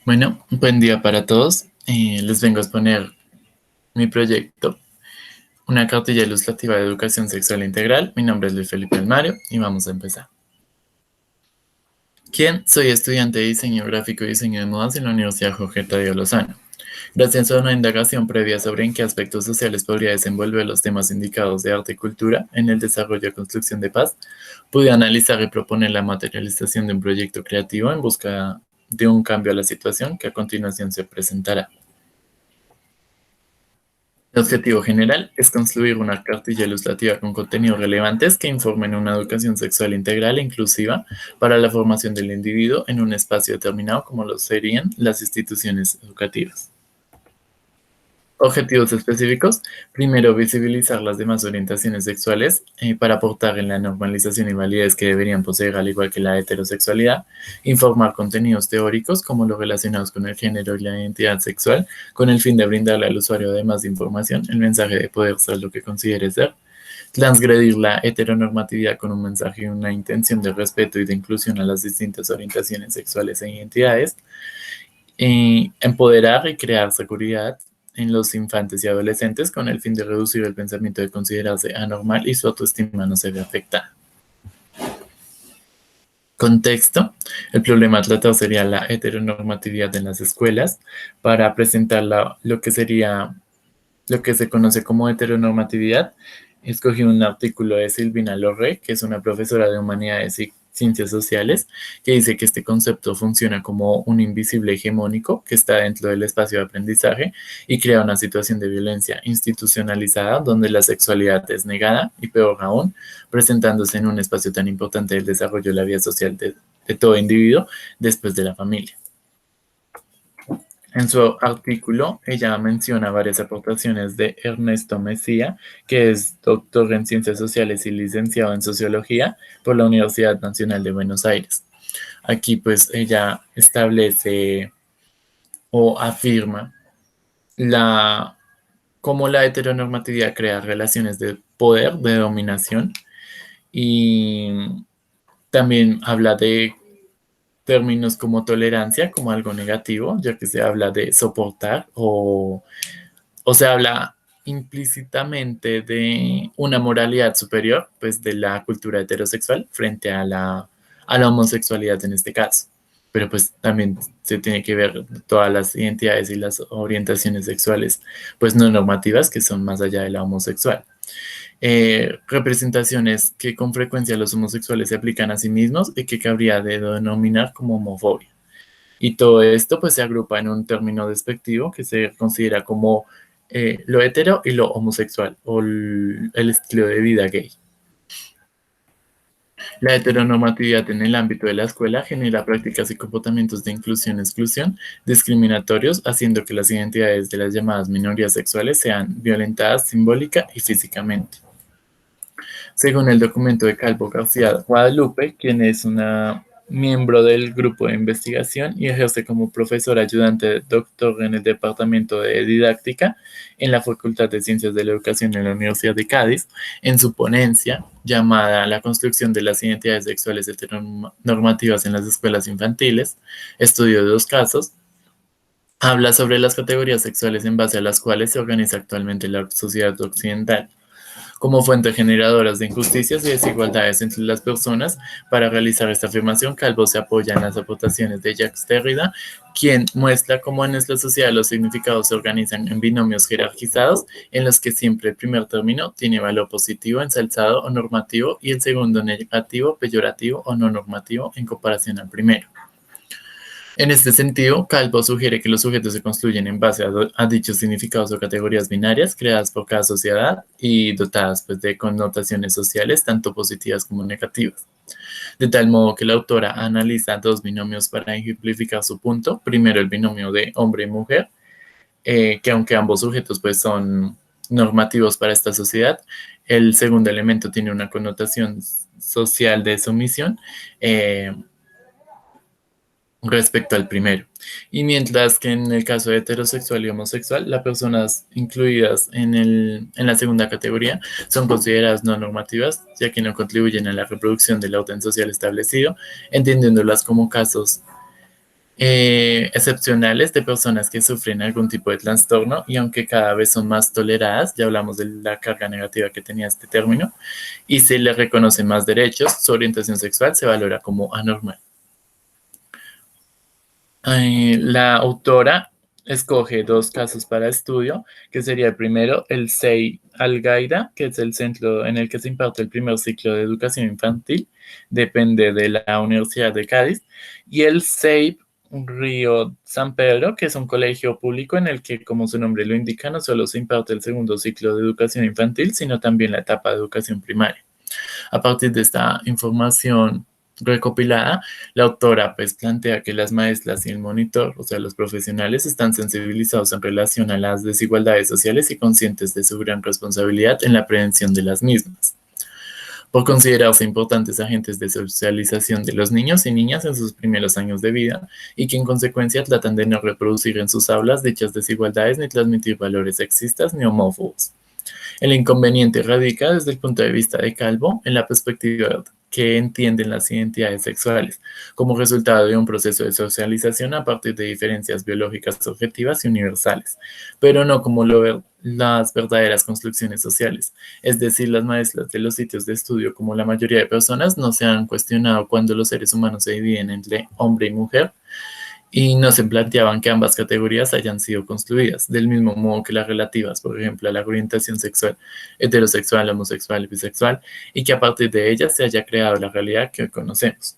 Bueno, buen día para todos. Les vengo a exponer mi proyecto, una cartilla ilustrativa de educación sexual integral. Mi nombre es Luis Felipe Almario y vamos a empezar. ¿Quién? Soy estudiante de diseño gráfico y diseño de modas en la Universidad Jorge Tadeo Lozano. Gracias a una indagación previa sobre en qué aspectos sociales podría desenvolver los temas indicados de arte y cultura en el desarrollo y construcción de paz, pude analizar y proponer la materialización de un proyecto creativo en busca de un cambio a la situación que a continuación se presentará. El objetivo general es construir una cartilla ilustrativa con contenidos relevantes que informen una educación sexual integral e inclusiva para la formación del individuo en un espacio determinado como lo serían las instituciones educativas. Objetivos específicos. Primero, visibilizar las demás orientaciones sexuales para aportar en la normalización y validez que deberían poseer, al igual que la heterosexualidad. Informar contenidos teóricos como los relacionados con el género y la identidad sexual, con el fin de brindarle al usuario, además de información, el mensaje de poder ser lo que considere ser. Transgredir la heteronormatividad con un mensaje y una intención de respeto y de inclusión a las distintas orientaciones sexuales e identidades. Empoderar y crear seguridad en los infantes y adolescentes con el fin de reducir el pensamiento de considerarse anormal y su autoestima no se ve afectada. Contexto. El problema a tratar sería la heteronormatividad en las escuelas para presentar lo que sería lo que se conoce como heteronormatividad. Escogí un artículo de Silvina Lorre, que es una profesora de humanidades y ciencias sociales, que dice que este concepto funciona como un invisible hegemónico que está dentro del espacio de aprendizaje y crea una situación de violencia institucionalizada donde la sexualidad es negada y, peor aún, presentándose en un espacio tan importante del desarrollo de la vida social de todo individuo después de la familia. En su artículo, ella menciona varias aportaciones de Ernesto Mesía, que es doctor en Ciencias Sociales y licenciado en Sociología por la Universidad Nacional de Buenos Aires. Aquí, pues, ella establece o afirma la, cómo la heteronormatividad crea relaciones de poder, de dominación, y también habla de términos como tolerancia como algo negativo, ya que se habla de soportar o se habla implícitamente de una moralidad superior, pues de la cultura heterosexual frente a la homosexualidad en este caso. Pero pues también se tiene que ver todas las identidades y las orientaciones sexuales, pues no normativas, que son más allá de la homosexual. Representaciones que con frecuencia los homosexuales se aplican a sí mismos y que cabría de denominar como homofobia. Y todo esto pues se agrupa en un término despectivo que se considera como lo hetero y lo homosexual o el estilo de vida gay. La heteronormatividad en el ámbito de la escuela genera prácticas y comportamientos de inclusión-exclusión discriminatorios, haciendo que las identidades de las llamadas minorías sexuales sean violentadas simbólica y físicamente. Según el documento de Calvo García Guadalupe, quien es una miembro del grupo de investigación y ejerce como profesor ayudante doctor en el Departamento de Didáctica en la Facultad de Ciencias de la Educación en la Universidad de Cádiz, en su ponencia llamada La construcción de las identidades sexuales heteronormativas en las escuelas infantiles, estudio de dos casos, habla sobre las categorías sexuales en base a las cuales se organiza actualmente la sociedad occidental como fuentes generadoras de injusticias y desigualdades entre las personas. Para realizar esta afirmación, Calvo se apoya en las aportaciones de Jacques Derrida, quien muestra cómo en nuestra sociedad los significados se organizan en binomios jerarquizados, en los que siempre el primer término tiene valor positivo, ensalzado o normativo, y el segundo negativo, peyorativo o no normativo en comparación al primero. En este sentido, Calvo sugiere que los sujetos se construyen en base a dichos significados o categorías binarias creadas por cada sociedad y dotadas pues, de connotaciones sociales tanto positivas como negativas. De tal modo que la autora analiza dos binomios para ejemplificar su punto. Primero, el binomio de hombre y mujer, que aunque ambos sujetos pues, son normativos para esta sociedad, el segundo elemento tiene una connotación social de sumisión. Respecto al primero. Y mientras que en el caso de heterosexual y homosexual, las personas incluidas en la segunda categoría son consideradas no normativas, ya que no contribuyen a la reproducción del orden social establecido, entendiéndolas como casos excepcionales de personas que sufren algún tipo de trastorno y aunque cada vez son más toleradas, ya hablamos de la carga negativa que tenía este término, y se le reconocen más derechos, su orientación sexual se valora como anormal. La autora escoge dos casos para estudio, que sería el primero, el CEI Algaida, que es el centro en el que se imparte el primer ciclo de educación infantil, depende de la Universidad de Cádiz, y el CEIP Río San Pedro, que es un colegio público en el que, como su nombre lo indica, no solo se imparte el segundo ciclo de educación infantil, sino también la etapa de educación primaria. A partir de esta información recopilada, la autora pues plantea que las maestras y el monitor, o sea, los profesionales, están sensibilizados en relación a las desigualdades sociales y conscientes de su gran responsabilidad en la prevención de las mismas, por considerarse importantes agentes de socialización de los niños y niñas en sus primeros años de vida y que en consecuencia tratan de no reproducir en sus aulas dichas desigualdades ni transmitir valores sexistas ni homófobos. El inconveniente radica desde el punto de vista de Calvo en la perspectiva que entienden las identidades sexuales como resultado de un proceso de socialización a partir de diferencias biológicas objetivas y universales, pero no como lo ven las verdaderas construcciones sociales. Es decir, las maestras de los sitios de estudio, como la mayoría de personas, no se han cuestionado cuando los seres humanos se dividen entre hombre y mujer, y no se planteaban que ambas categorías hayan sido construidas, del mismo modo que las relativas, por ejemplo, a la orientación sexual, heterosexual, homosexual y bisexual, y que a partir de ellas se haya creado la realidad que hoy conocemos.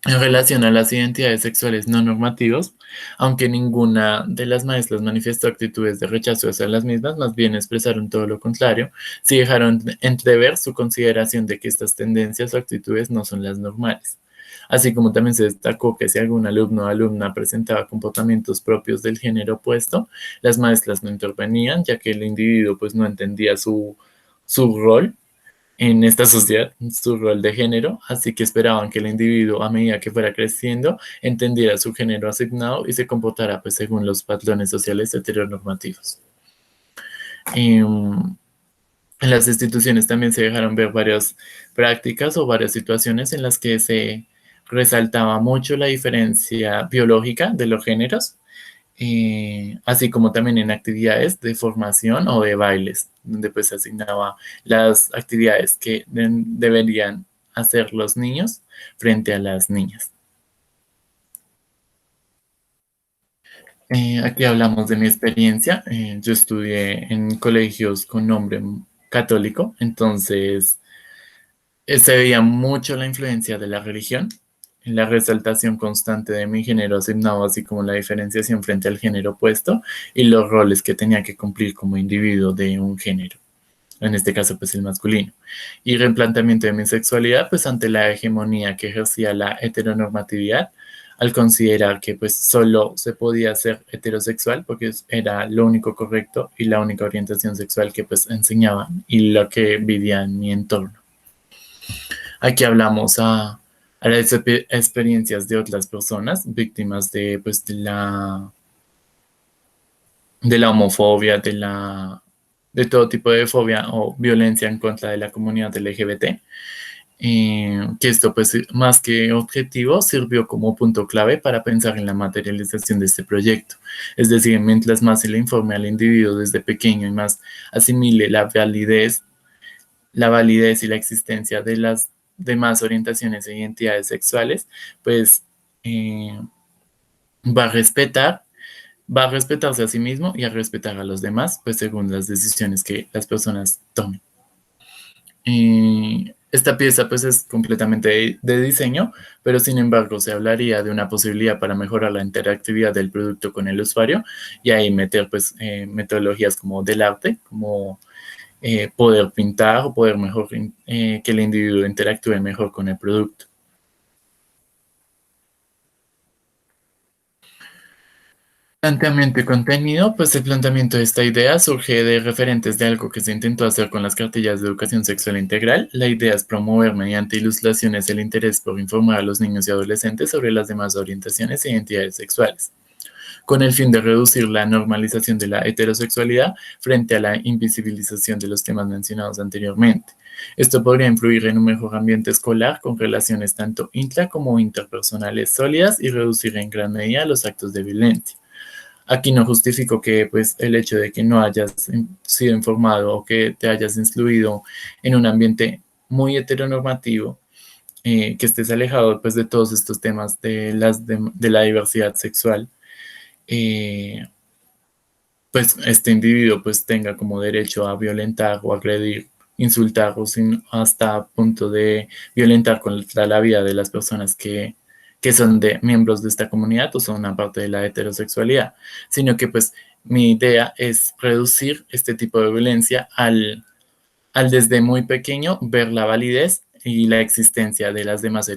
En relación a las identidades sexuales no normativas, aunque ninguna de las maestras manifestó actitudes de rechazo hacia las mismas, más bien expresaron todo lo contrario, sí dejaron entrever su consideración de que estas tendencias o actitudes no son las normales. Así como también se destacó que si algún alumno o alumna presentaba comportamientos propios del género opuesto, las maestras no intervenían, ya que el individuo pues no entendía su rol en esta sociedad, su rol de género, así que esperaban que el individuo a medida que fuera creciendo entendiera su género asignado y se comportara pues según los patrones sociales heteronormativos. En las instituciones también se dejaron ver varias prácticas o varias situaciones en las que se resaltaba mucho la diferencia biológica de los géneros, así como también en actividades de formación o de bailes, donde pues se asignaba las actividades que deberían hacer los niños frente a las niñas. Aquí hablamos de mi experiencia. Yo estudié en colegios con nombre católico, entonces se veía mucho la influencia de la religión, en la resaltación constante de mi género asignado, así como la diferenciación frente al género opuesto y los roles que tenía que cumplir como individuo de un género, en este caso pues el masculino, y replanteamiento de mi sexualidad pues ante la hegemonía que ejercía la heteronormatividad, al considerar que pues solo se podía ser heterosexual porque era lo único correcto y la única orientación sexual que pues enseñaban y lo que vivía en mi entorno. Aquí hablamos a las experiencias de otras personas víctimas de, pues, de la homofobia, de todo tipo de fobia o violencia en contra de la comunidad LGBT. Que esto, pues, más que objetivo, sirvió como punto clave para pensar en la materialización de este proyecto. Es decir, mientras más se le informe al individuo desde pequeño y más asimile la validez y la existencia de las demás orientaciones e identidades sexuales, pues eh, va a respetar, va a respetarse a sí mismo y a respetar a los demás, pues según las decisiones que las personas tomen. Esta pieza pues es completamente de diseño, pero sin embargo se hablaría de una posibilidad para mejorar la interactividad del producto con el usuario y ahí meter pues metodologías como del arte, como poder pintar o poder mejor que el individuo interactúe mejor con el producto. Planteamiento y contenido, pues el planteamiento de esta idea surge de referentes de algo que se intentó hacer con las cartillas de educación sexual integral. La idea es promover mediante ilustraciones el interés por informar a los niños y adolescentes sobre las demás orientaciones e identidades sexuales, con el fin de reducir la normalización de la heterosexualidad frente a la invisibilización de los temas mencionados anteriormente. Esto podría influir en un mejor ambiente escolar con relaciones tanto intra como interpersonales sólidas y reducir en gran medida los actos de violencia. Aquí no justifico que pues el hecho de que no hayas sido informado o que te hayas instruido en un ambiente muy heteronormativo, que estés alejado pues de todos estos temas de la diversidad sexual, eh, pues este individuo pues tenga como derecho a violentar o agredir, insultar o hasta punto de violentar contra la vida de las personas que son de miembros de esta comunidad o son una parte de la heterosexualidad, sino que pues mi idea es reducir este tipo de violencia al desde muy pequeño ver la validez y la existencia de las demás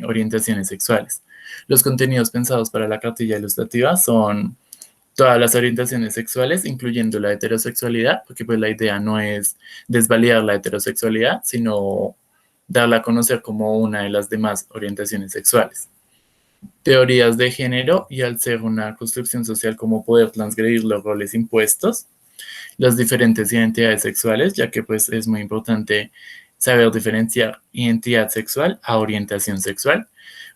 orientaciones sexuales. Los contenidos pensados para la cartilla ilustrativa son todas las orientaciones sexuales, incluyendo la heterosexualidad, porque pues la idea no es desvalidar la heterosexualidad, sino darla a conocer como una de las demás orientaciones sexuales. Teorías de género y al ser una construcción social como poder transgredir los roles impuestos, las diferentes identidades sexuales, ya que pues es muy importante saber diferenciar identidad sexual a orientación sexual,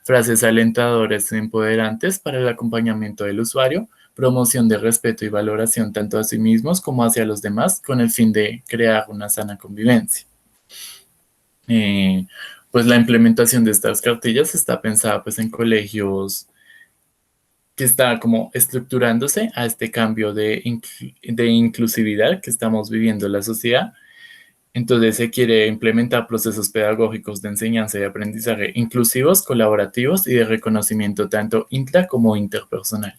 frases alentadoras y empoderantes para el acompañamiento del usuario, promoción de respeto y valoración tanto a sí mismos como hacia los demás con el fin de crear una sana convivencia. Eh, pues la implementación de estas cartillas está pensada pues en colegios que está como estructurándose a este cambio de inclusividad que estamos viviendo en la sociedad. Entonces se quiere implementar procesos pedagógicos de enseñanza y aprendizaje inclusivos, colaborativos y de reconocimiento tanto intra como interpersonal.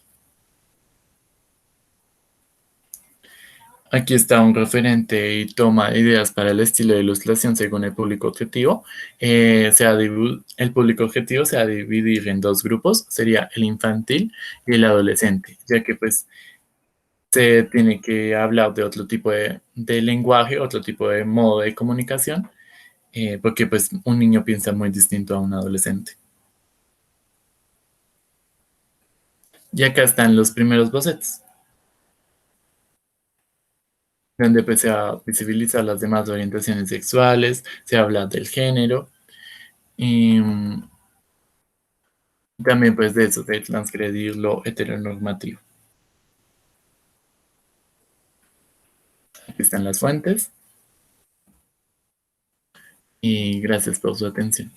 Aquí está un referente y toma de ideas para el estilo de ilustración según el público objetivo. El público objetivo se va a dividir en dos grupos, sería el infantil y el adolescente, ya que pues se tiene que hablar de otro tipo de lenguaje, otro tipo de modo de comunicación, porque pues un niño piensa muy distinto a un adolescente. Y acá están los primeros bocetos, donde pues se va a visibilizar las demás orientaciones sexuales, se habla del género y también pues de eso, de transgredir lo heteronormativo. Aquí están las fuentes y gracias por su atención.